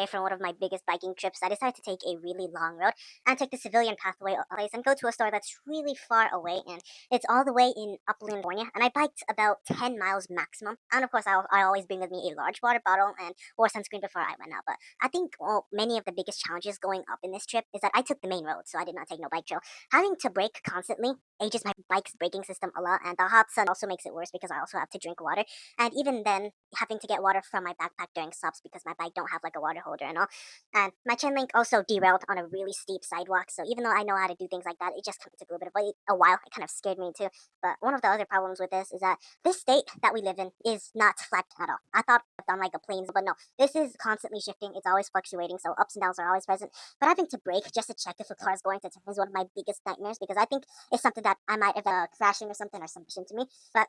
away from one of my biggest biking trips, I decided to take a really long road and take the civilian pathway place and go to a store that's really far away. And it's all the way in Upland, California. And I biked about 10 miles maximum. And of course, I always bring with me a large water bottle and wore sunscreen before I went out. But I think many of the biggest challenges going up in this trip is that I took the main road, so I did not take no bike trail. Having to brake constantly ages my bike's braking system a lot, and the hot sun also makes it worse because I also have to drink water. And even then, having to get water from my backpack during stops because my bike don't have like a water holder and all. And my chain link also derailed on a really steep sidewalk. So even though I know how to do things like that, it just took a little bit of a while. It kind of scared me too. But one of the other problems with this is that this state that we live in is not flat at all. I thought I've done like a plains, but no, this is constantly shifting. It's always fluctuating, so ups and downs are always present. But having to brake just to check if a car is going to turn is one of my biggest nightmares because I think it's something that I might have crashing or something or some to me. But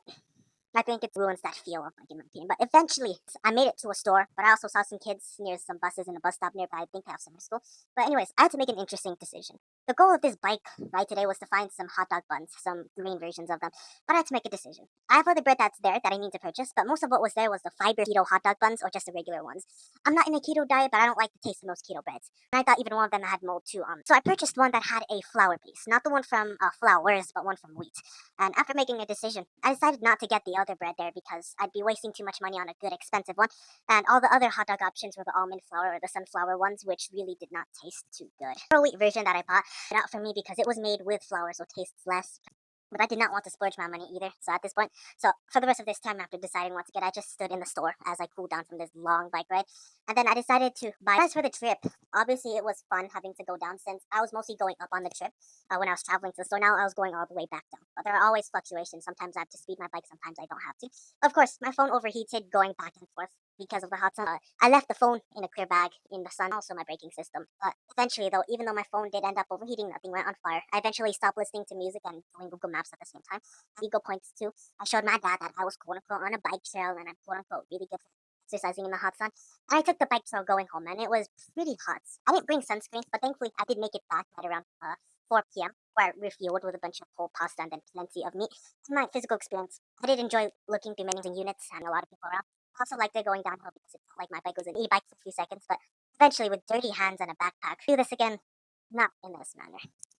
I think it ruins that feel of like in my opinion. But eventually, I made it to a store. But I also saw some kids near some buses in a bus stop nearby. I think I have summer school. But anyways, I had to make an interesting decision. The goal of this bike ride today was to find some hot dog buns, some green versions of them. But I had to make a decision. I have other bread that's there that I need to purchase. But most of what was there was the fiber keto hot dog buns or just the regular ones. I'm not in a keto diet, but I don't like the taste of most keto breads. And I thought even one of them had mold too. So I purchased one that had a flour base, not the one from flours, but one from wheat. And after making a decision, I decided not to get the other bread there because I'd be wasting too much money on a good expensive one. And all the other hot dog options were the almond flour or the sunflower ones, which really did not taste too good. The wheat version that I bought, not for me because it was made with flour, so tastes less. But I did not want to splurge my money either. So at this point, so for the rest of this time after deciding what to get, I just stood in the store as I cooled down from this long bike ride. And then I decided to buy. As for the trip, obviously it was fun having to go down since I was mostly going up on the trip when I was traveling to the store. Now I was going all the way back down. But there are always fluctuations. Sometimes I have to speed my bike, sometimes I don't have to. Of course, my phone overheated going back and forth because of the hot sun. I left the phone in a clear bag in the sun, also my braking system. But eventually, though, even though my phone did end up overheating, nothing went on fire. I eventually stopped listening to music and doing Google Maps at the same time. Ego points too. I showed my dad that I was quote unquote on a bike trail and I'm quote unquote really good for exercising in the hot sun. And I took the bike trail going home and it was pretty hot. I didn't bring sunscreen, but thankfully I did make it back right around 4 p.m. where I refueled with a bunch of cold pasta and then plenty of meat. In my physical experience, I did enjoy looking through menus and units and a lot of people around. I also liked it going downhill because it felt like my bike was an e-bike for a few seconds, but eventually with dirty hands and a backpack, do this again, not in this manner.